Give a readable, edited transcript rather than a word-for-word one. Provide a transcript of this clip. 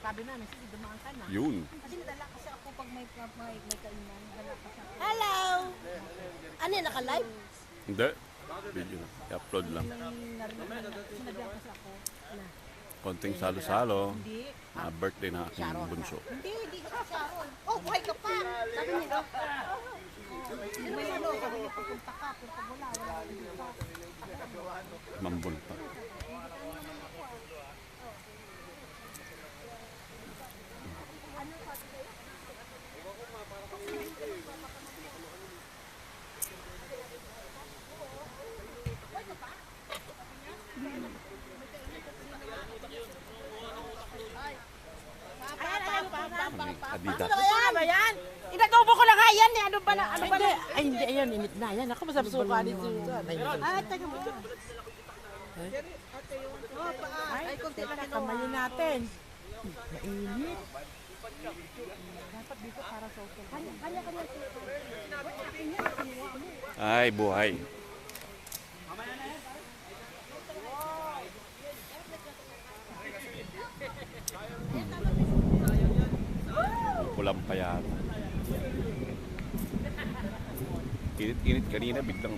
Sabi namin, sige, dumaan ka na. Yun. Kasi nadala kasi ako pag may kainan. Nadala kasi ako. Hello! Ano yan, naka-live? Hindi. Video na. I-upload lang. Sinadya kasi ako. Konting salo-salo. Hindi. Birthday na aking bunso. Hindi ka Sharon. Oh, buhay ka pa. Sabi niya, sino ba yan? Sabi niya, pupunta ka. Pero pag wala ka. Mambon pa. Adidas. Ano ba yan? Inatubo ko lang nga yan eh. Ano ba na? Ano ba na? Ay, hindi. Ayan, init na. Yan. Ako masarap suka ni Susan. Ay, taga mo. Ay, kunti lang ito. Kamayin natin. Mainit. Dapat dito para sa hotel. Kanya. Ay, buhay. Pulang pa yata. Init-init kanina, biglang